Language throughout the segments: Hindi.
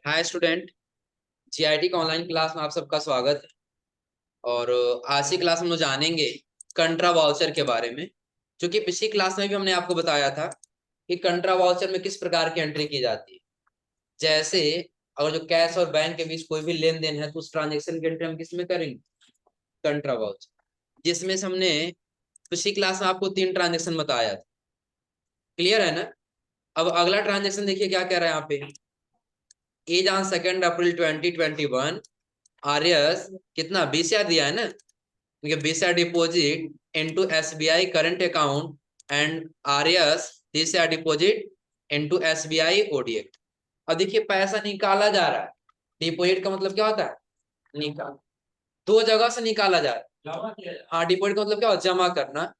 Hi student. जीआईटी का ऑनलाइन क्लास में आप सबका स्वागत है। और आज की क्लास में हम लोग जानेंगे कंट्रा वाउचर के बारे में, जो कि पिछली क्लास में भी हमने आपको बताया था कि कंट्रा वाउचर में किस प्रकार की एंट्री की जाती है। जैसे अगर जो कैश और बैंक के बीच कोई भी लेन देन है तो उस ट्रांजेक्शन की एंट्री हम किस में करेंगे? कंट्रा वाउचर, जिसमें से हमने पिछली क्लास में आपको 3 ट्रांजेक्शन बताया था। क्लियर है ना? अब अगला ट्रांजेक्शन देखिए क्या कह रहा है यहाँ पे। एज ऑन 2 अप्रैल 2021 आर्यस कितना 20,000 दिया है ना, क्योंकि 20,000 deposit into SBI current account and आर्यस 30,000 डिपॉजिट इनटू एसबीआई ओडीएक्ट। अब देखिए पैसा निकाला जा रहा है। डिपॉजिट का मतलब क्या होता है? निकाल। दो जगह से निकाला जा रहा है। हाँ, डिपॉजिट का मतलब क्या होता है? जमा करना।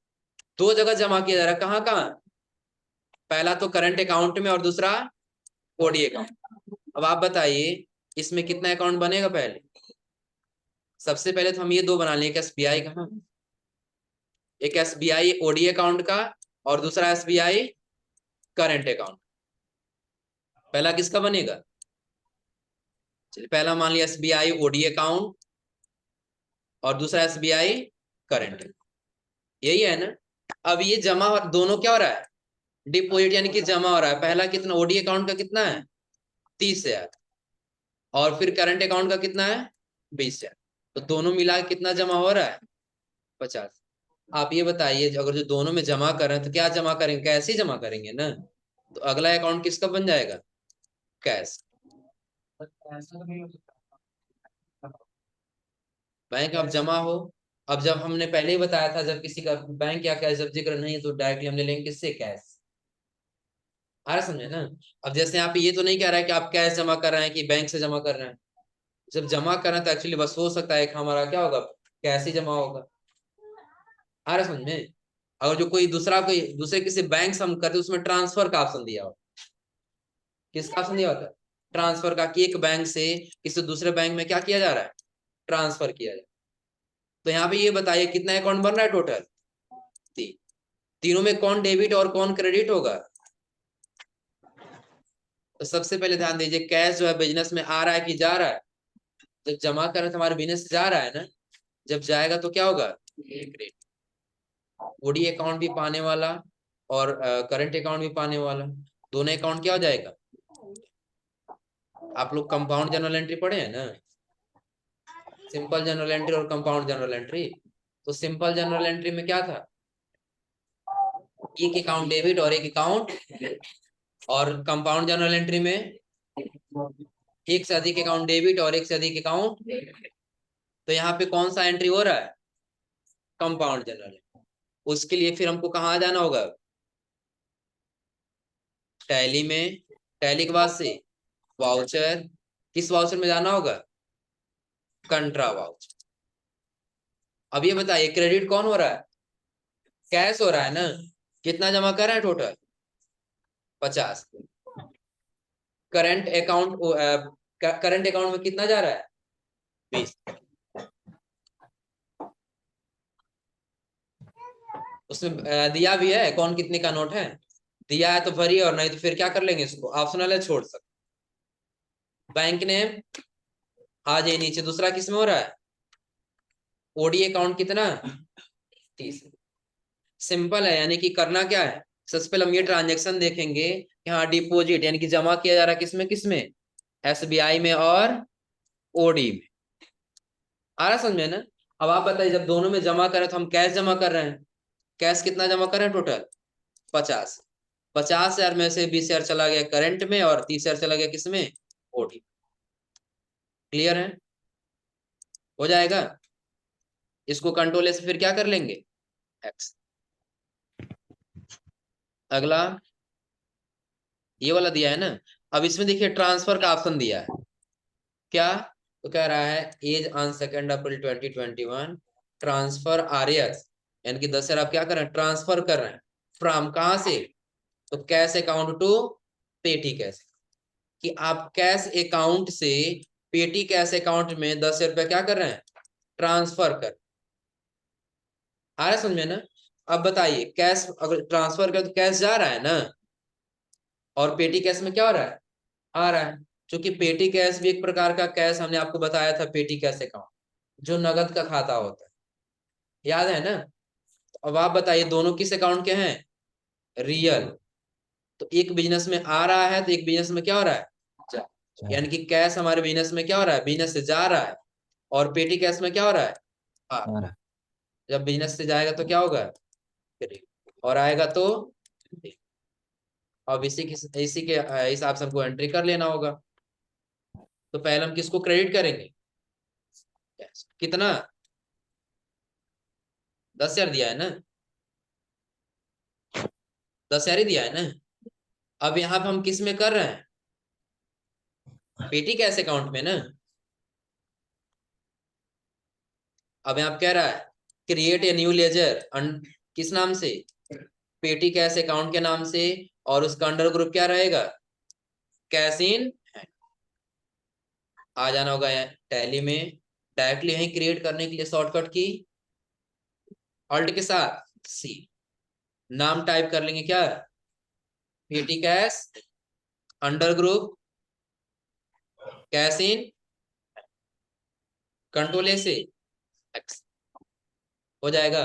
दो जगह जमा किया जा रहा है। कहाँ कहाँ? पहला तो करंट अकाउंट में और दूसरा ओडी अकाउंट। अब आप बताइए इसमें कितना अकाउंट बनेगा? पहले सबसे पहले तो हम ये दो बना लें, एक एसबीआई का, एक एसबीआई ओडी अकाउंट का और दूसरा एसबीआई करंट अकाउंट। पहला किसका बनेगा? चलिए पहला मान लिया एसबीआई ओडी अकाउंट और दूसरा एसबीआई करंट। यही है ना? अब ये जमा दोनों क्या हो रहा है? डिपॉजिट यानी कि जमा हो रहा है। पहला कितना ओडी अकाउंट का कितना है? 30,000। और फिर करंट अकाउंट का कितना है? 20,000। तो दोनों मिला के कितना जमा हो रहा है? 50। आप ये बताइए अगर जो दोनों में जमा कर रहे हैं तो क्या जमा करेंगे? कैसे जमा करेंगे ना। तो अगला अकाउंट किसका बन जाएगा? कैश। बैंक अब जमा हो। अब जब हमने पहले ही बताया था, जब किसी का बैंक या कैश जब जिक्र नहीं है तो डायरेक्टली हमने लेंगे किससे? कैश। आ रहा समझे ना? अब जैसे यहाँ पे ये तो नहीं कह रहा है कि आप कैश जमा कर रहे हैं कि बैंक से जमा कर रहे हैं। जब जमा कर रहे हैं तो एक्चुअली बस हो सकता है कि हमारा क्या होगा? कैश ही जमा होगा। आ रहा समझ में? अगर जो कोई दूसरे किसी बैंक से हम करते उसमें ट्रांसफर का ऑप्शन दिया हो। किसका ऑप्शन दिया होता है? ट्रांसफर का, कि एक बैंक से किसी दूसरे बैंक में क्या किया जा रहा है? ट्रांसफर किया जा रहा है। तो यहाँ पे ये बताइए कितना अकाउंट बन रहा है टोटल? तीन। तीनों में कौन डेबिट और कौन क्रेडिट होगा? तो सबसे पहले ध्यान दीजिए, कैश जो है बिजनेस में आ रहा है कि जा रहा है? जब जमा कर रहे हैं तो हमारे बिजनेस जा रहा है ना। जब जाएगा तो क्या होगा? क्रेडिट। ओडी अकाउंट भी पाने वाला और करंट अकाउंट भी पाने वाला। दोनों अकाउंट क्या हो जाएगा? आप लोग कंपाउंड जनरल एंट्री पढ़े हैं ना? सिंपल जनरल एंट्री और कंपाउंड जनरल एंट्री। तो सिंपल जनरल एंट्री में क्या था? एक अकाउंट डेबिट और एक अकाउंट। और कंपाउंड जनरल एंट्री में एक से अधिक अकाउंट डेबिट और एक से अधिक अकाउंट। तो यहाँ पे कौन सा एंट्री हो रहा है? Compound general. उसके लिए फिर हमको कहाँ जाना होगा? टैली में। टैली के बाद से वाउचर। किस वाउचर में जाना होगा? कंट्रा वाउचर। अब ये बताइए क्रेडिट कौन हो रहा है? कैश हो रहा है ना। कितना जमा कर रहा है total? 50। Current account, current account में कितना जा रहा है? 20। उसमें दिया भी है कौन कितने का नोट है। दिया है तो भरिए, और नहीं तो फिर क्या कर लेंगे, इसको ऑप्शनल है, छोड़ सकते। बैंक ने आ जाए नीचे। दूसरा किसमें हो रहा है? ओडी अकाउंट कितना? 30। सिंपल है, यानी कि करना क्या है? सबसे पहले हम ये ट्रांजेक्शन देखेंगे कि हाँ डिपोजिट यानी कि जमा किया जा रहा है किसमें किसमें? एसबीआई में और ओडी में। आ रहा समझ में ना? अब आप बताइए जब दोनों में जमा कर रहे तो हम कैश जमा कर रहे हैं। कैश कितना जमा कर रहे हैं टोटल? 50। 50,000 में से 20,000 चला गया करंट में और 30,000 चला गया किसमें? ओडी। क्लियर है? हो जाएगा। इसको कंट्रोल से फिर क्या कर लेंगे? एक्स। अगला ये वाला दिया है ना। अब इसमें देखिए ट्रांसफर का ऑप्शन दिया है। क्या? तो कह रहा है as on 2 April 2021 transfer RS, यानी कि 10,000 आप क्या कर रहे हैं? ट्रांसफर कर रहे हैं। फ्रॉम कहां से? तो cash account to petty cash. कि आप कैश अकाउंट से पेटी कैश अकाउंट में 10,000 रुपया क्या कर रहे हैं? ट्रांसफर कर। आ रहा है समझ में ना? अब बताइए कैश अगर ट्रांसफर कर तो कैश जा रहा है ना, और पेटी कैश में क्या हो रहा है? आ रहा है। क्योंकि पेटी कैश भी एक प्रकार का कैश हमने आपको बताया था, पेटी कैश अकाउंट जो नगद का खाता होता है, याद है ना। तो अब आप बताइए दोनों किस अकाउंट के हैं, रियल। तो एक बिजनेस में आ रहा है तो एक बिजनेस में क्या हो रहा है, यानी कि कैश हमारे बिजनेस में क्या हो रहा है, बिजनेस से जा रहा है, और पेटी कैश में क्या हो रहा है, हाँ। जब बिजनेस से जाएगा तो क्या होगा, और आएगा तो, अब इसी के हिसाब से हमको एंट्री कर लेना होगा। तो पहले हम किसको क्रेडिट करेंगे, कितना, 10,000 दिया है ना, 10,000 ही दिया है ना। अब यहाँ पे हम किस में कर रहे हैं, पेटी कैश अकाउंट में ना। अब यहाँ कह रहा है क्रिएट ए न्यू लेजर, किस नाम से, पेटी कैश अकाउंट के नाम से, और उसका अंडर ग्रुप क्या रहेगा, कैश इन। आ जाना होगा टैली में, डायरेक्टली यहीं क्रिएट करने के लिए शॉर्टकट की ऑल्ट के साथ सी, नाम टाइप कर लेंगे क्या, पेटी cash under group cash in, control A से एक्स, हो जाएगा।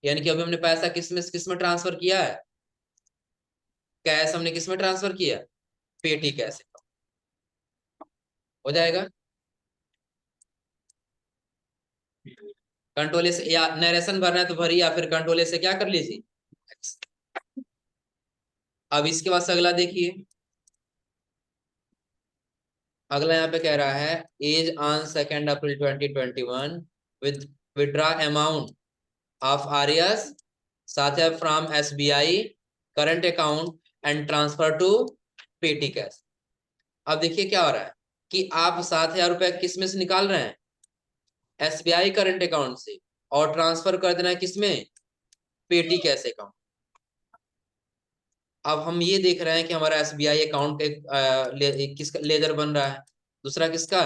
यानी कि अभी हमने पैसा किस में ट्रांसफर किया है, कैश हमने किस में ट्रांसफर किया, पेटी कैश, हो जाएगा। कंट्रोल से, या नरेशन भरना है तो भरी, या फिर कंट्रोल से क्या कर लीजिए। अब इसके बाद से अगला देखिए, अगला यहाँ पे कह रहा है as on 2 April 2021 with withdraw amount of RS साथ है from SBI current account and transfer to petty cash. अब देखिए क्या हो रहा है कि आप 7,000 रुपए किस में से निकाल रहे हैं, एसबीआई करंट अकाउंट से, और ट्रांसफर कर देना है किसमें, पेटी कैश अकाउंट। अब हम ये देख रहे हैं कि हमारा एसबीआई अकाउंट एक किसका लेजर बन रहा है, दूसरा किसका,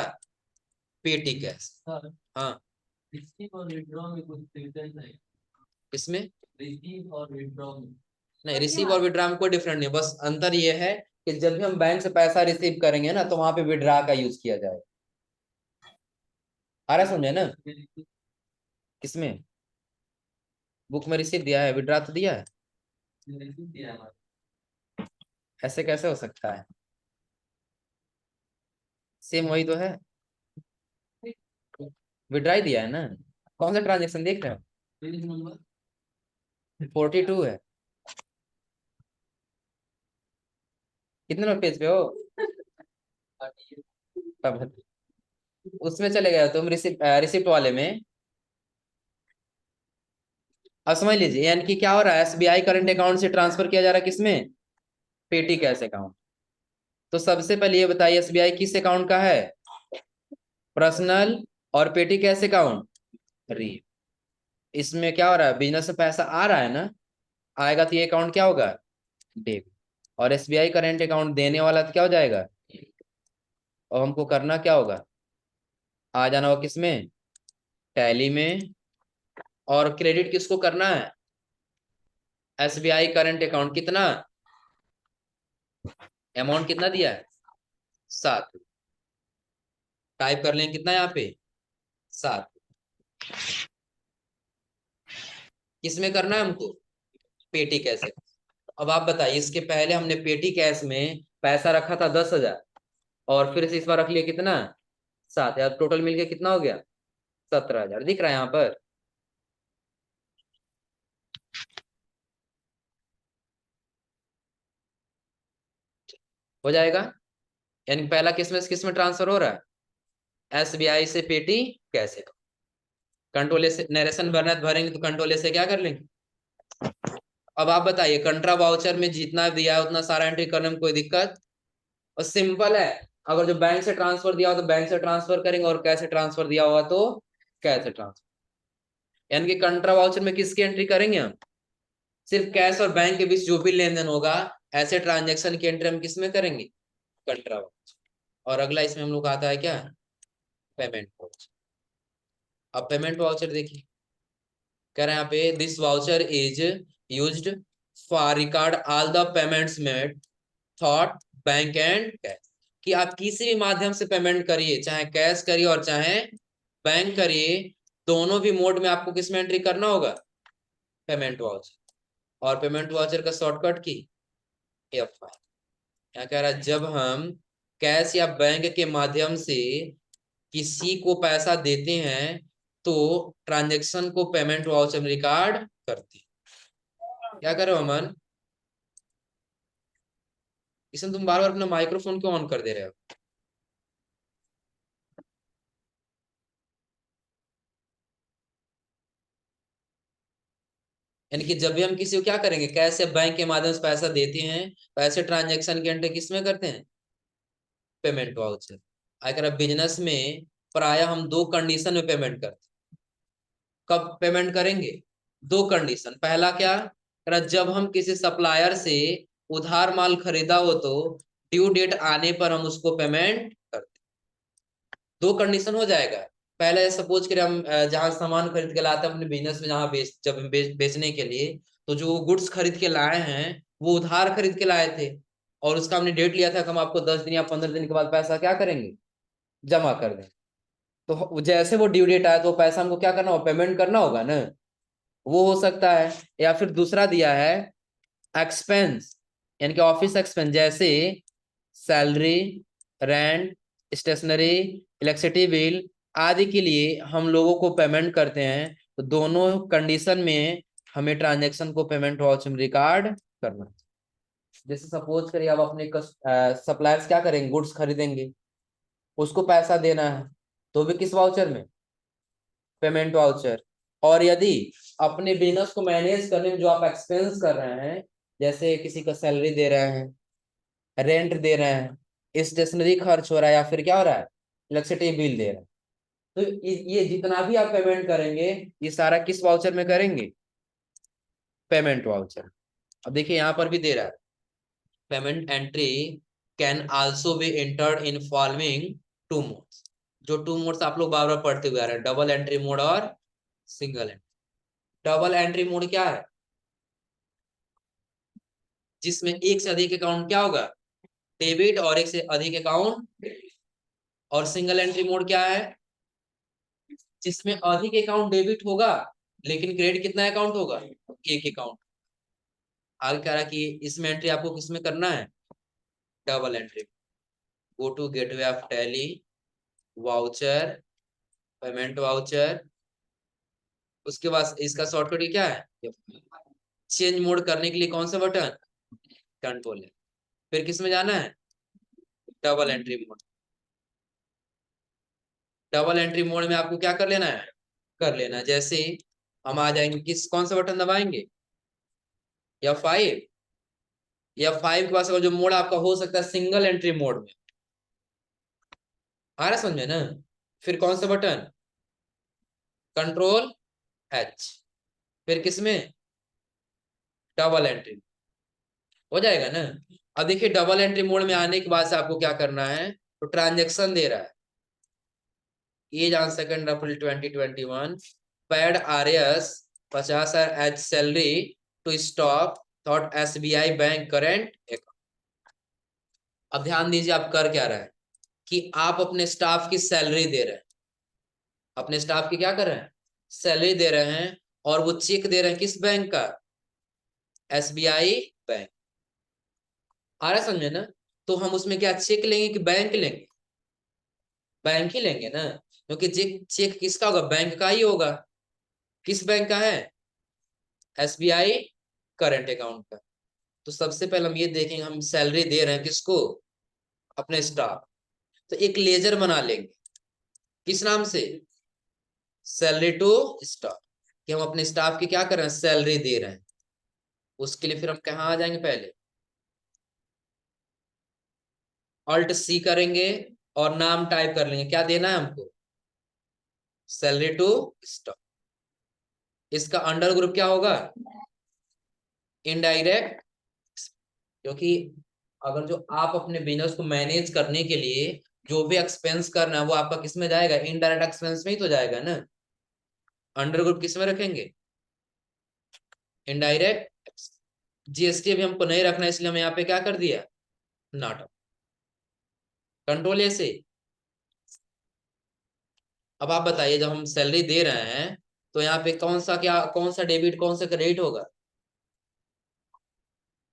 पेटी कैश। हाँ रिसीव और विड्रॉ में कुछ डिफरेंस है, इसमें रिसीव और विड्रॉ में नहीं, रिसीव और विड्रा में कोई डिफरेंट नहीं, बस अंतर ये है कि जब भी हम बैंक से पैसा रिसीव करेंगे ना तो वहां पे विड्रा का यूज किया जाए। आ रहा समझे ना, किसमें बुक में रिसीव दिया है, विड्रा तो दिया है, रिसीव दिया है, ऐसे कैसे हो सकता है, सेम वही तो है, विड्रा ही दिया है ना। कौन सा ट्रांजेक्शन देख रहे हो, पेज नंबर 42 है, कितने नंबर पेज पे हो, तब उसमें चले गए हो तुम, रिसिप्ट वाले में। अब समझ लीजिए यानी कि क्या हो रहा है, एसबीआई करंट अकाउंट से ट्रांसफर किया जा रहा है किसमें, पेटी कैश अकाउंट। तो सबसे पहले ये बताइए एसबीआई किस अकाउंट का है, पर्सनल, और पेटी कैश अकाउंट री। इसमें क्या हो रहा है, बिजनेस से पैसा आ रहा है ना, आएगा तो ये अकाउंट क्या होगा, डेबिट, और एसबीआई करंट अकाउंट देने वाला तो क्या हो जाएगा, और हमको करना क्या होगा, आ जाना होगा किसमें, टैली में, और क्रेडिट किसको करना है, एसबीआई करंट अकाउंट, कितना अमाउंट कितना दिया है, 7, टाइप कर लें कितना यहाँ पे, 7, किसमें करना है हमको, पेटी कैश में। अब आप बताइए इसके पहले हमने पेटी कैश में पैसा रखा था 10,000, और फिर से इस बार रख लिया कितना, 7,000, टोटल मिलके कितना हो गया, 17,000, दिख रहा है यहाँ पर। हो जाएगा, यानी पहला किस में ट्रांसफर हो रहा है, एसबीआई से पेटी कैसे, कंट्रोल से नरेशन भरना है तो भरेंगे, तो कंट्रोल से क्या कर लेंगे। अब आप बताइए कंट्रा वाउचर में जितना दिया है उतना सारा एंट्री करने में कोई दिक्कत, और सिंपल है। अगर जो बैंक से ट्रांसफर दिया हो तो बैंक से ट्रांसफर करेंगे, और कैसे ट्रांसफर दिया होगा तो कैसे ट्रांसफर, यानी कि कंट्रा वाउचर में किसकी एंट्री करेंगे हम, सिर्फ कैश और बैंक के बीच जो भी लेन देन होगा, ऐसे ट्रांजेक्शन की एंट्री हम किस में करेंगे, कंट्रा वाउचर। और अगला इसमें हम लोग आता है क्या, पेमेंट वाउचर। अब पेमेंट वाउचर देखिए, कह रहे हैं यहाँ पे this voucher is used for record all the payments made thought bank and cash. कि आप किसी भी माध्यम से पेमेंट करिए, चाहे कैश करिए और चाहे बैंक करिए, दोनों भी मोड में आपको किस में एंट्री करना होगा, पेमेंट वाउचर। और पेमेंट वाउचर का शॉर्टकट की F5। क्या कह रहा है, जब हम कैश या बैंक के माध्यम से किसी को पैसा देते हैं तो ट्रांजैक्शन को पेमेंट वाउचर में रिकॉर्ड करते हैं। क्या कर रहे हो अमन, इसमें तुम बार बार अपना माइक्रोफोन क्यों ऑन कर दे रहे हो? यानी कि जब भी हम किसी को क्या करेंगे, कैश या बैंक के माध्यम से पैसा देते हैं, पैसे ट्रांजैक्शन की एंट्री किस में करते हैं, पेमेंट वाउचर। अगर बिजनेस में प्राय हम दो कंडीशन में पेमेंट करते हैं। कब पेमेंट करेंगे, दो कंडीशन। पहला क्या, जब हम किसी सप्लायर से उधार माल खरीदा हो तो ड्यू डेट आने पर हम उसको पेमेंट करते हैं। दो कंडीशन हो जाएगा। पहले सपोज करें हम जहां सामान खरीद के लाते हैं अपने बिजनेस में, जहां जब हम बेचने के लिए, तो जो गुड्स खरीद के लाए हैं वो उधार खरीद के लाए थे, और उसका हमने डेट लिया था कि हम आपको 10 दिन या 15 दिन के बाद पैसा क्या करेंगे, जमा कर दें। तो जैसे वो ड्यू डेट आया तो पैसा हमको क्या करना होगा, पेमेंट करना होगा ना। वो हो सकता है। या फिर दूसरा दिया है एक्सपेंस, यानी कि ऑफिस एक्सपेंस, जैसे salary, rent, stationery, electricity bill आदि के लिए हम लोगों को पेमेंट करते हैं। तो दोनों कंडीशन में हमें ट्रांजैक्शन को पेमेंट वाउचर में रिकॉर्ड करना है। जैसे सपोज करिए आप अपने सप्लायर्स क्या करेंगे, गुड्स खरीदेंगे, उसको पैसा देना है, तो भी किस वाउचर में, पेमेंट वाउचर। और यदि अपने बिजनेस को मैनेज करने में जो आप एक्सपेंस कर रहे हैं, जैसे किसी का सैलरी दे रहे हैं, रेंट दे रहे हैं, स्टेशनरी खर्च हो रहा है, या फिर क्या हो रहा है, इलेक्ट्रिसिटी बिल दे रहे हैं, तो ये जितना भी आप पेमेंट करेंगे ये सारा किस वाउचर में करेंगे, पेमेंट वाउचर। अब देखिए यहाँ पर भी दे रहा है, payment entry can also be entered in following two modes. जो टू मोड्स आप लोग बार बार पढ़ते हुए आ रहे हैं, डबल एंट्री मोड और single entry. Double entry mode क्या है, जिसमें एक से अधिक अकाउंट क्या होगा, डेबिट, और एक से अधिक अकाउंट। और सिंगल एंट्री मोड क्या है, जिसमें अधिक अकाउंट डेबिट होगा लेकिन क्रेडिट कितना अकाउंट होगा, एक अकाउंट। आगे कह रहा है कि इसमें एंट्री आपको किसमें करना है, double entry. Go to gateway of Tally, voucher, payment voucher. उसके बाद इसका शॉर्टकट क्या है, चेंज मोड करने के लिए कौन सा बटन, कंट्रोल है। फिर किसमें जाना है, double entry mode. Double entry mode में आपको क्या कर लेना है, कर लेना। जैसे हम आ जाएंगे, किस कौन सा बटन दबाएंगे, या फाइव। या फाइव के पास अगर जो मोड आपका हो सकता है सिंगल एंट्री मोड में, आ रहा समझे ना। फिर कौन सा बटन, कंट्रोल एच। फिर किसमें, डबल एंट्री, हो जाएगा ना। अब देखिए डबल एंट्री मोड में आने के बाद से आपको क्या करना है, तो ट्रांजेक्शन दे रहा है, as on second April 2021, paid RS 50,000 as salary to stop thought SBI bank current account. अब ध्यान दीजिए आप कर क्या रहे हैं, कि आप अपने स्टाफ की सैलरी दे रहे हैं, अपने स्टाफ की क्या कर रहे हैं, सैलरी दे रहे हैं, और वो चेक दे रहे हैं किस बैंक का, एसबीआई बैंक। आ रहा है समझे ना। तो हम उसमें क्या चेक लेंगे कि बैंक लेंगे, बैंक ही लेंगे ना, क्योंकि चेक चेक किसका होगा, बैंक का ही होगा। किस बैंक का है, एसबीआई करंट अकाउंट का। तो सबसे पहले हम ये देखेंगे, हम सैलरी दे रहे हैं किसको, अपने स्टाफ। तो एक लेजर बना लेंगे, किस नाम से, सैलरी टू स्टाफ, कि हम अपने स्टाफ की क्या कर रहे हैं, सैलरी दे रहे हैं। उसके लिए फिर हम कहाँ आ जाएंगे, पहले अल्ट सी करेंगे और नाम टाइप कर लेंगे, क्या देना है हमको, सैलरी टू स्टाफ। इसका अंडर ग्रुप क्या होगा, इनडायरेक्ट। क्योंकि अगर जो आप अपने बिजनेस को मैनेज करने के लिए जो भी एक्सपेंस करना है वो आपका किस में जाएगा, इनडायरेक्ट एक्सपेंस में ही तो जाएगा ना। अंडर ग्रुप किस में रखेंगे, इनडायरेक्ट। जीएसटी अभी हमको नहीं रखना, इसलिए हम यहाँ पे क्या कर दिया, नॉट। कंट्रोल ए से। अब आप बताइए, जब हम सैलरी दे रहे हैं तो यहाँ पे कौन सा डेबिट कौन सा क्रेडिट होगा?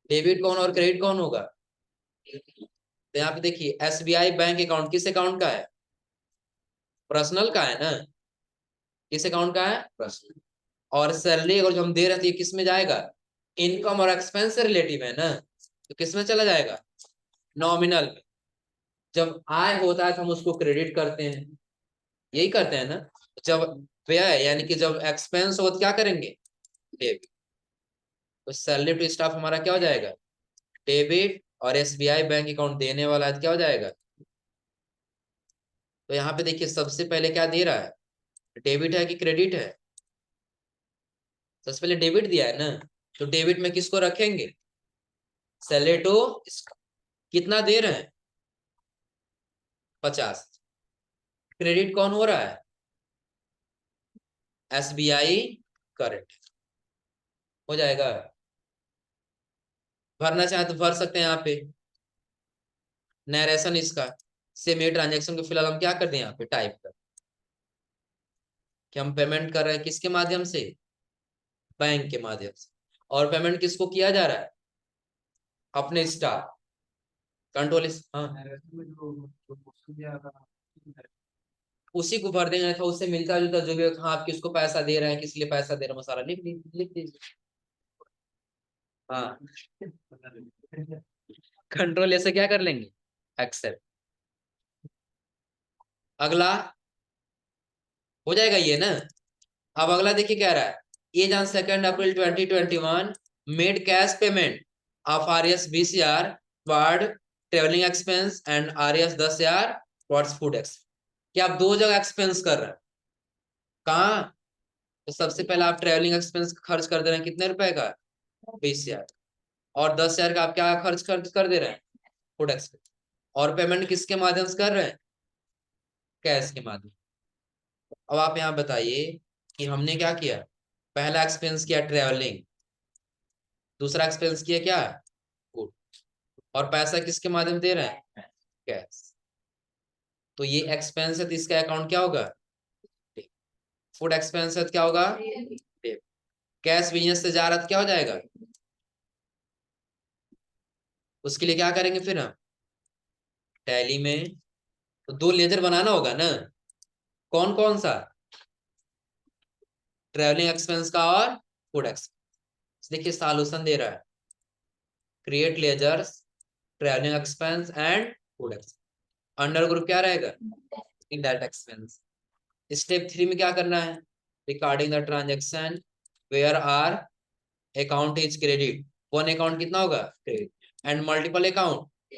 डेबिट कौन और क्रेडिट कौन होगा? तो यहाँ पे देखिए, एसबीआई बैंक अकाउंट किस अकाउंट का है? पर्सनल का है ना। किस अकाउंट का है? पर्सनल। और सैलरी अगर जो हम दे रहे थे किस में जाएगा? इनकम और एक्सपेंस से रिलेटिव है ना, तो किस में चला जाएगा? नॉमिनल में। जब आय होता है तो हम उसको क्रेडिट करते हैं, यही करते हैं ना। जब व्यय यानी कि जब एक्सपेंस हो तो क्या करेंगे? डेबिट। तो सैलरी टू स्टाफ हमारा क्या हो जाएगा? डेबिट। और एसबीआई बैंक अकाउंट देने वाला है तो क्या हो जाएगा? तो यहाँ पे देखिए, सबसे पहले क्या दे रहा है? डेबिट है कि क्रेडिट है? सबसे पहले डेबिट दिया है ना, तो डेबिट में किसको रखेंगे? Salary to. कितना दे रहे हैं? 50। क्रेडिट कौन हो रहा है? SBI current. हो जाएगा। भरना चाहे तो भर सकते हैं यहाँ पे। नरेशन इसका सेम ये ट्रांजेक्शन को फिलहाल हम क्या कर दें यहाँ पे टाइप कर, कि हम पेमेंट कर रहे हैं किसके माध्यम से? बैंक के माध्यम से। और पेमेंट किसको किया जा रहा है? अपने स्टाफ। कंट्रोल हाँ, उसी को भर देंगे, था उससे मिलता जुलता जो भी हाँ, आप किसको पैसा दे रहे हैं, किस लिए पैसा दे रहे हैं, वो सारा लिख दीजिए। हाँ, कंट्रोल ऐसे क्या कर लेंगे? एक्सेप्ट। अगला हो जाएगा ये ना। अब अगला देखिए क्या रहा है। ये on 2 April 2021 made cash payment of RS 20,000 toward travelling expense and RS 10,000 towards food expense. क्या आप दो जगह एक्सपेंस कर रहे हैं? कहाँ? तो सबसे पहले आप ट्रेवलिंग एक्सपेंस खर्च कर दे रहे हैं कितने रुपए का? 20,000। और 10,000 का आप क्या खर्च कर दे रहे हैं? Food expense. और पेमेंट किसके माध्यम से कर रहे हैं? कैश के माध्यम। अब आप यहाँ बताइए कि हमने क्या किया। पहला एक्सपेंस किया ट्रेवलिंग, दूसरा एक्सपेंस किया क्या? फूड। और पैसा किसके माध्यम दे रहे हैं? कैश। तो ये एक्सपेंस है तो इसका अकाउंट क्या होगा? फूड एक्सपेंस है तो क्या होगा? कैश बिजनेस से जा रहा तो क्या हो जाएगा? उसके लिए क्या करेंगे फिर हम? टैली में तो दो लेजर बनाना होगा ना। कौन कौन सा? ट्रेवलिंग एक्सपेंस का और फूड एक्सपेंस। देखिए सॉल्यूशन दे रहा है, create ledgers, travelling expense and food expense. Under group क्या रहेगा? Indirect expense. स्टेप 3 में क्या करना है? Recording the transaction where our account is credit. One account कितना होगा? Credit and multiple account.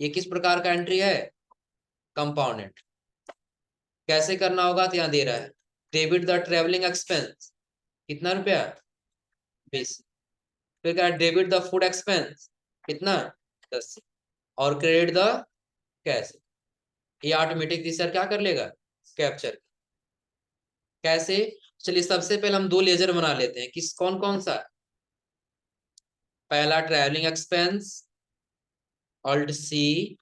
ये किस प्रकार का एंट्री है? कंपाउंडेड। कैसे करना होगा तो यहाँ दे रहा है, डेबिट द ट्रेवलिंग एक्सपेंस कितना रुपया? 20। फिर क्या? डेबिट द फूड एक्सपेंस कितना? 10। और क्रेडिट द कैश। ये ऑटोमेटिक तीसरा क्या कर लेगा? कैप्चर। कैसे? चलिए सबसे पहले हम दो लेजर बना लेते हैं। किस कौन कौन सा? पहला ट्रैवलिंग एक्सपेंस, ऑल्ट सी,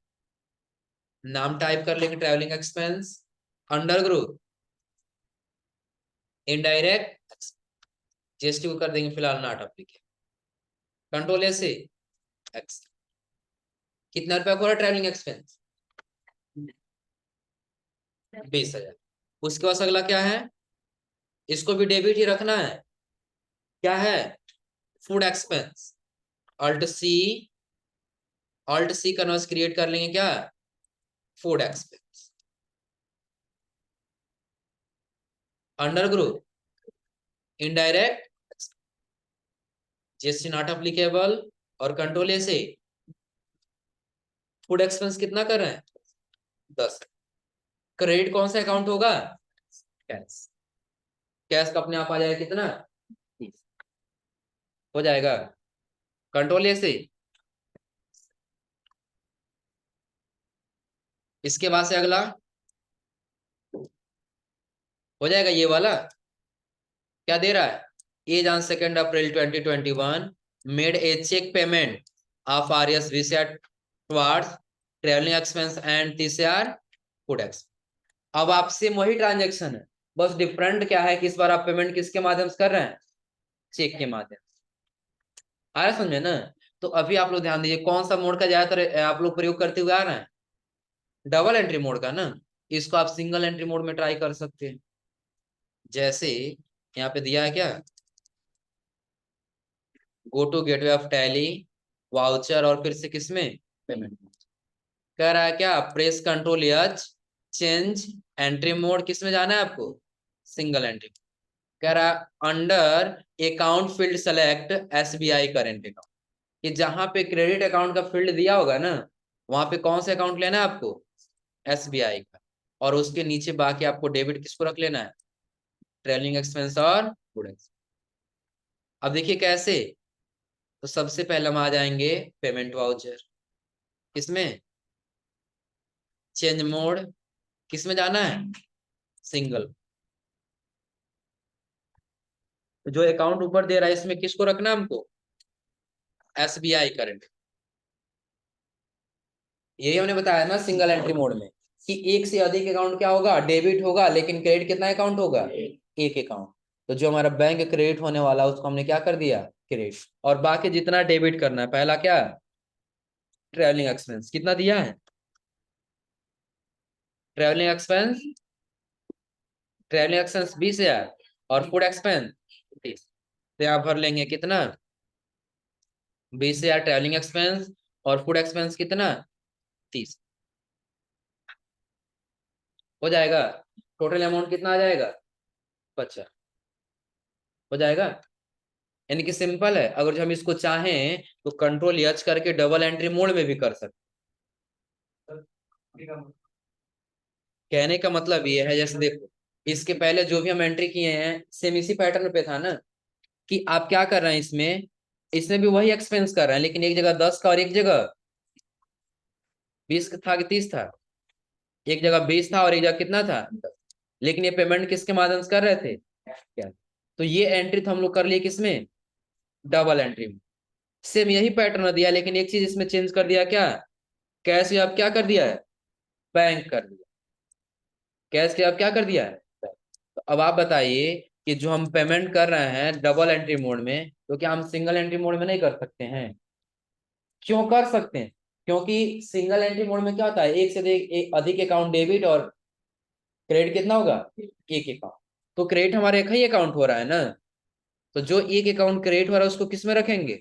नाम टाइप कर लेंगे travelling expense. Under group indirect GST को कर देंगे फिलहाल नॉट एप्लीकेबल। कंट्रोल ऐसे एक्स। कितना रुपया हो रहा ट्रैवलिंग एक्सपेंस? 20,000। उसके बाद अगला क्या है? इसको भी डेबिट ही रखना है। क्या है? Food expense. Alt C, Alt C converse create कर लेंगे क्या? Food expense. Under group indirect GST not applicable. और कंट्रोल ए से फूड एक्सपेंस कितना कर रहे हैं? 10। क्रेडिट कौन सा अकाउंट होगा? कैश। कैश का अपने आप आ जाएगा कितना? 30। हो जाएगा। कंट्रोल ए से। इसके बाद से अगला हो जाएगा ये वाला। क्या दे रहा है? As on 2 April 2021 made a cheque payment of RS 20,000 towards travelling expense and TCR food expense. अब आपसे वही ट्रांजेक्शन है, बस डिफरेंट क्या है कि इस बार आप पेमेंट किसके माध्यम से कर रहे हैं, चेक के माध्यम से। आया समझे ना। तो अभी आप लोग ध्यान दीजिए कौन सा मोड का ज्यादातर आप लोग प्रयोग करते हुए आ रहे हैं, डबल एंट्री मोड का ना। इसको आप सिंगल एंट्री मोड में ट्राई कर सकते हैं। जैसे यहाँ पे दिया है क्या, go to gateway of Tally, voucher और फिर से किसमें, पेमेंट। कह रहा है क्या, press control H, change entry mode, किसमें जाना है आपको, सिंगल एंट्री। कह रहा है under account field select SBI current account, कि जहां पे क्रेडिट अकाउंट का फील्ड दिया होगा ना, वहां पे कौन से अकाउंट लेना है आपको, SBI का। और उसके नीचे बाकी आपको डेबिट किसको रख लेना है, ट्रेवलिंग एक्सपेंस और फूड एक्सपेंस। अब देखिए कैसे, तो सबसे पहले हम आ जाएंगे पेमेंट वाउचर, किसमें, चेंज मोड, किसमें जाना है, सिंगल। जो अकाउंट ऊपर दे रहा है इसमें किसको रखना है हमको, SBI करंट। यही हमने बताया ना सिंगल एंट्री मोड में, कि एक से अधिक अकाउंट क्या होगा, डेबिट होगा, लेकिन क्रेडिट कितना अकाउंट होगा, एक अकाउंट। तो जो हमारा बैंक क्रेडिट होने वाला उसको हमने क्या कर दिया, क्रेडिट। और बाकी जितना डेबिट करना है, पहला क्या, ट्रेवलिंग एक्सपेंस, कितना दिया है, ट्रेवलिंग एक्सपेंस, ट्रेवलिंग एक्सपेंस 20,000 और फूड एक्सपेंस 30। तो यहाँ भर लेंगे कितना, 20,000 ट्रेवलिंग एक्सपेंस और फूड एक्सपेंस कितना, 30। हो जाएगा, टोटल अमाउंट कितना आ जाएगा, 50। हो जाएगा। यानी कि सिंपल है, अगर जो हम इसको चाहें तो कंट्रोल एच करके डबल एंट्री मोड में भी कर सकते। कहने का मतलब ये है, जैसे देखो इसके पहले जो भी हम एंट्री किए हैं सेम इसी पैटर्न पे था ना, कि आप क्या कर रहे हैं इसमें, इसमें भी वही एक्सपेंस कर रहे हैं, लेकिन एक जगह 10 का और एक जगह 20 था कि 30 था, एक जगह 20 था और एक जगह कितना था, 10। लेकिन ये पेमेंट किसके माध्यम से कर रहे थे, क्या। तो ये एंट्री तो हम लोग कर लिए किसमें, डबल एंट्री में। सेम यही पैटर्न दिया, लेकिन एक चीज इसमें चेंज कर दिया, क्या, कैश आप क्या कर दिया है, बैंक कर दिया। कैश के अब क्या कर दिया है, तो अब आप बताइए कि जो हम पेमेंट कर रहे हैं डबल एंट्री मोड में, तो क्या हम सिंगल एंट्री मोड में नहीं कर सकते हैं, क्यों कर सकते हैं, क्योंकि सिंगल एंट्री मोड में क्या होता है, एक से अधिक अकाउंट डेबिट और क्रेडिट कितना होगा, एक अकाउंट। तो क्रेडिट हमारे एक ही अकाउंट हो रहा है ना, तो जो एक अकाउंट क्रेडिट हो रहा है उसको किस में रखेंगे,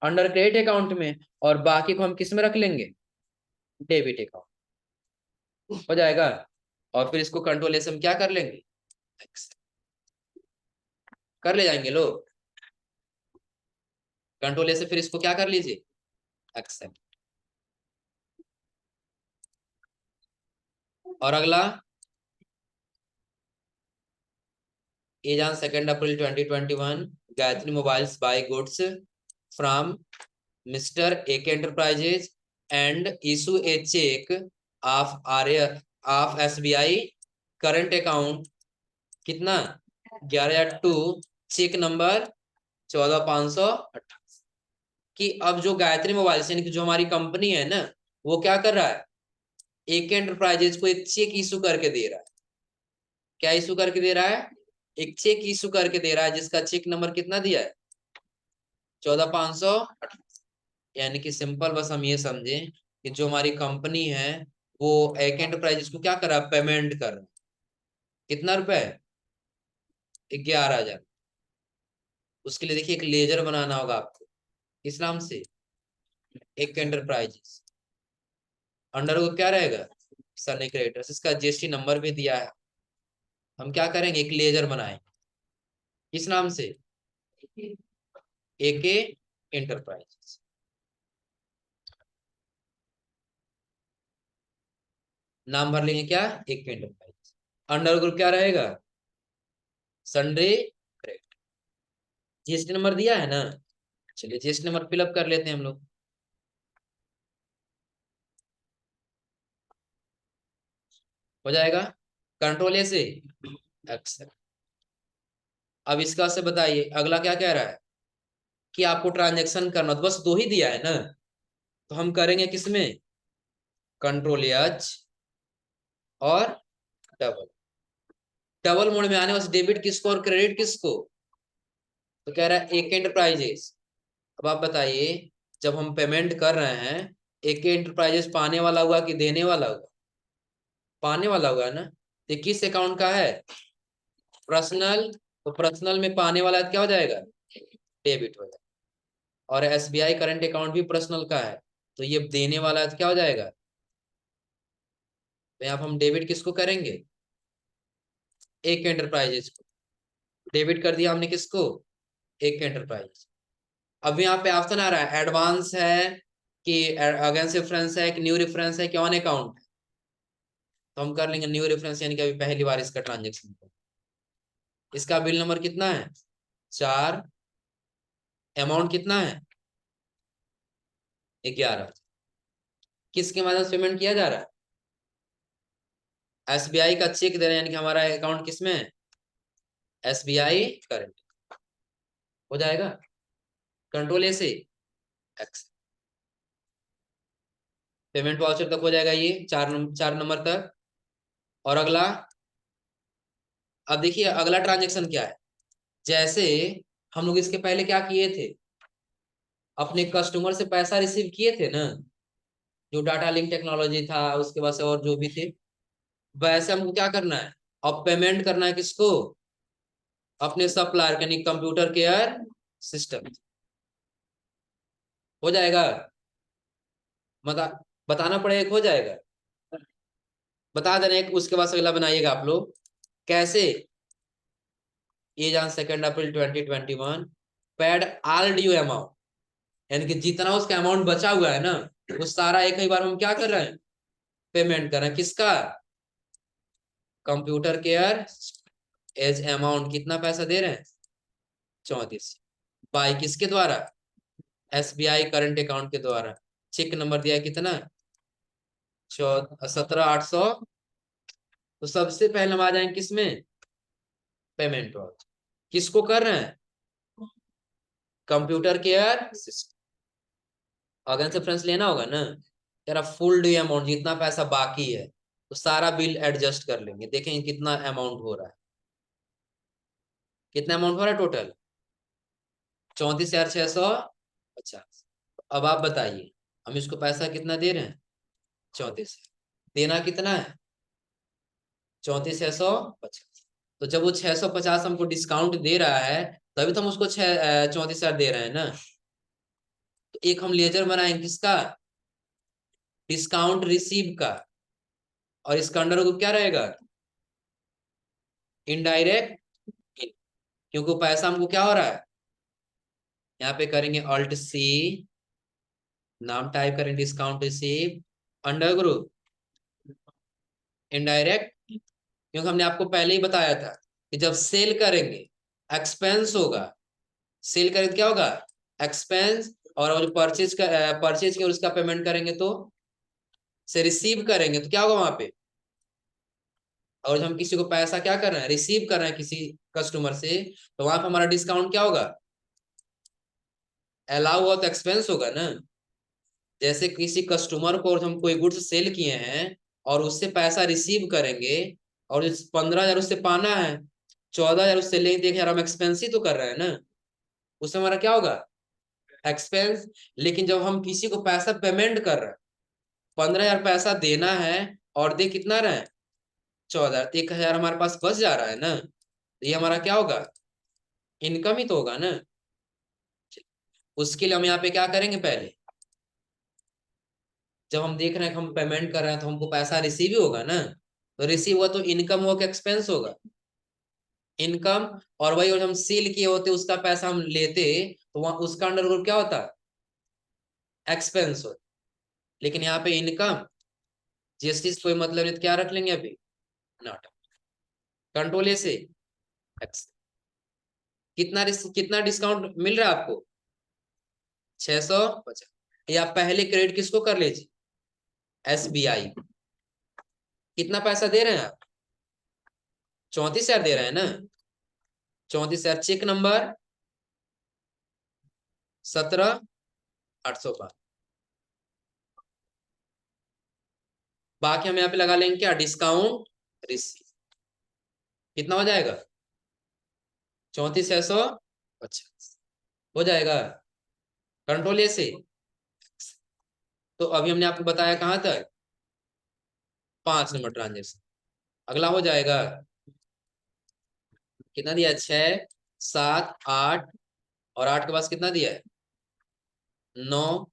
अंडर क्रेडिट अकाउंट में, और बाकी को हम किस में रख लेंगे, डेबिट अकाउंट। हो जाएगा। और फिर इसको कंट्रोल से हम क्या कर लेंगे, कर ले जाएंगे लोग, कंट्रोल से फिर इसको क्या कर लीजिए, एक्सेप्ट। और अगला, is on 2nd April 2021, Gayatri Mobiles buy goods from Mr. AK Enterprises and issue a check of SBI current account कितना, 11,000 टू चेक नंबर 14,528। कि अब जो गायत्री मोबाइल्स यानी कि जो हमारी कंपनी है ना, वो क्या कर रहा है, AK एंटरप्राइजेज को एक चेक इशू करके दे रहा है। क्या इशू करके दे रहा है, एक चेक इशू करके दे रहा है, जिसका चेक नंबर कितना दिया है, 14,528। यानी कि सिंपल बस हम ये समझे कि जो हमारी कंपनी है वो एक एंटरप्राइजेस को क्या कर रहा है, पेमेंट कर रहा है। कितना रुपए, 11,000। उसके लिए देखिए एक लेजर बनाना होगा आपको, किस नाम से, एक एंटरप्राइजेस। अंडर को क्या रहेगा, सनी क्रिएटर्स। इसका GST नंबर भी दिया है। हम क्या करेंगे, एक लेजर बनाएंगे, किस नाम से, AK एंटरप्राइजेस। नाम भर लेंगे क्या, AK एंटरप्राइजेस। अंडर ग्रुप क्या रहेगा, सन्ड्री क्रिएटर। GST नंबर दिया है ना, चलिए GST नंबर फिलअप कर लेते हैं हम लोग। हो जाएगा, कंट्रोल से एक्सेप्ट। अब इसका से बताइए अगला क्या कह रहा है, कि आपको ट्रांजेक्शन करना, तो बस दो ही दिया है ना, तो हम करेंगे किसमें, कंट्रोल एच और डबल। डबल मोड में आने वाले डेबिट किसको और क्रेडिट किसको? तो कह रहा है एक एंटरप्राइजेस। अब आप बताइए, जब हम पेमेंट कर रहे हैं, एक एंटरप्राइजेस पाने वाला हुआ कि देने वाला हुआ? पाने वाला हुआ ना। तो किस अकाउंट का है? पर्सनल। तो पर्सनल में पाने वाला क्या हो जाएगा? डेबिट हो जाएगा। और एसबीआई करंट अकाउंट भी पर्सनल का है, तो ये देने वाला है तो क्या हो जाएगा? तो यहाँ पर हम डेबिट किसको करेंगे? एक एंटरप्राइजेस को। डेबिट कर दिया हमने किसको? एक एंटरप्राइज। अभी यहाँ पे ऑप्शन आ रहा है एडवांस है कि अगेंस्ट रेफरेंस है कि न्यू रेफरेंस है कि ऑन अकाउंट। तो हम कर लेंगे न्यू रेफरेंस, यानी कि अभी पहली बार इसका ट्रांजेक्शन। इसका बिल नंबर कितना है? 4। अमाउंट कितना है? 11। किसके माध्यम से पेमेंट किया जा रहा है? एसबीआई का चेक दे रहे हैं, यानी कि हमारा अकाउंट किसमें है? SBI current. हो जाएगा। कंट्रोल ए से एक्स। पेमेंट वाउचर तक हो जाएगा, ये 4 नंबर तक। और अगला, अब देखिए अगला ट्रांजेक्शन क्या है। जैसे हम लोग इसके पहले क्या किए थे, अपने कस्टमर से पैसा रिसीव किए थे ना, जो डाटा लिंक टेक्नोलॉजी था उसके बाद से और जो भी थे, वैसे हमको क्या करना है? अब पेमेंट करना है किसको? अपने सप्लायर यानी कंप्यूटर केयर सिस्टम। हो जाएगा। बता बताना पड़ेगा, हो जाएगा। बता देना एक, उसके बाद अगला बनाइएगा आप लोग कैसे। ये जान 2 April 2021 paid all due amount, यानी कि जितना उसका अमाउंट बचा हुआ है ना, वो सारा एक ही बार हम क्या कर रहे हैं? पेमेंट कर रहे हैं। किसका? Computer care as amount. कितना पैसा दे रहे हैं? 34। बाय किसके द्वारा? एसबीआई करंट अकाउंट के द्वारा। चेक नंबर दिया है कितना? 17,800। तो सबसे पहले हम आ जाएंगे किसमें? पेमेंट वाला। किसको कर रहे हैं? Computer care system. अगेन से फ्रेंड्स लेना होगा ना। तेरा फुल ड्यू अमाउंट जितना पैसा बाकी है, तो सारा बिल एडजस्ट कर लेंगे, देखेंगे कितना अमाउंट हो रहा है। कितना अमाउंट हो रहा है टोटल? 34,650। अब आप बताइए, हम इसको पैसा कितना दे रहे हैं? 34। देना कितना है? 34,650। तो जब वो 650 हमको डिस्काउंट दे रहा है, तभी तो हम उसको 34,000 दे रहे हैं ना। तो एक हम लेजर बनाएंगे किसका? डिस्काउंट रिसीव का। और इसका अंडर को क्या रहेगा? इनडायरेक्ट। क्योंकि पैसा हमको क्या हो रहा है, यहाँ पे करेंगे ऑल्ट सी, नाम टाइप करेंगे discount receive under group indirect. क्योंकि हमने आपको पहले ही बताया था कि जब सेल करेंगे एक्सपेंस होगा। सेल करेंगे तो क्या होगा? एक्सपेंस। और जो परचेज के और उसका पेमेंट करेंगे तो से रिसीव करेंगे तो क्या होगा वहां पे? और जब हम किसी को पैसा क्या कर रहे हैं, रिसीव कर रहे हैं किसी कस्टमर से, तो वहां पे हमारा डिस्काउंट क्या होगा? अलाउ हुआ तो एक्सपेंस होगा ना। जैसे किसी कस्टमर को हम कोई गुड्स सेल किए हैं और उससे पैसा रिसीव करेंगे, और 15,000 उससे पाना है, 14,000 उससे लेंगे, देखिए यार हम एक्सपेंस ही तो कर रहे हैं ना। उससे हमारा क्या होगा? एक्सपेंस। लेकिन जब हम किसी को पैसा पेमेंट कर रहे हैं, 15,000 पैसा देना है, और दे कितना रहे हैं? 14,000। तो 1,000 हमारे पास बच जा रहा है ना, तो ये हमारा क्या होगा? इनकम ही तो होगा ना। उसके लिए हम यहाँ पे क्या करेंगे पहले, जब हम देख रहे हैं कि हम पेमेंट कर रहे हैं तो हमको पैसा रिसीव ही होगा ना। तो रिसीव हुआ तो इनकम हुआ कि एक्सपेंस होगा? इनकम। और वही और हम सेल किए होते उसका पैसा हम लेते, तो वहां उसका अंडर ग्रुप क्या होता? एक्सपेंस होता। लेकिन यहाँ पे इनकम, जीएसटी से कोई मतलब नहीं तो क्या रख लेंगे अभी? नॉट। कंट्रोल ए से एक्स। कितना डिस्काउंट मिल रहा है आपको? 650। या पहले क्रेडिट किसको कर लीजिए? एसबीआई। कितना पैसा दे रहे हैं आप? 34,000 दे रहे हैं ना। 34,000 चेक नंबर 17,805। बाकी हम यहाँ पे लगा लेंगे क्या, डिस्काउंट रिसीव। कितना हो जाएगा, 34,650 हो जाएगा। कंट्रोल ए से। तो अभी हमने आपको बताया कहाँ तक, 5 नंबर ट्रांजेक्शन। अगला हो जाएगा, कितना दिया है, 6, 7, 8, और 8 के पास कितना दिया है, 9।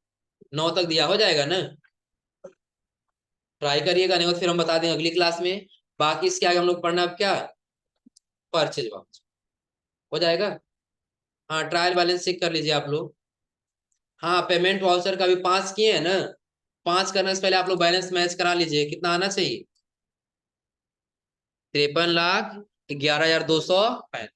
9 तक दिया, हो जाएगा ना। ट्राई करिएगा, नहीं तो फिर हम बता देंगे अगली क्लास में। बाकी इसके आगे हम लोग पढ़ना अब क्या, परचेज वाउचर। हो जाएगा। हाँ, ट्रायल बैलेंस चेक कर लीजिए आप लोग। हाँ, पेमेंट वाउचर का भी 5 किए हैं ना। 5 करने से पहले आप लोग बैलेंस मैच करा लीजिए, कितना आना चाहिए, 53,11,265।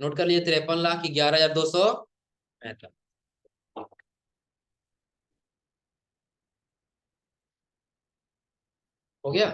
नोट कर लीजिए, 53,11,265। हो गया।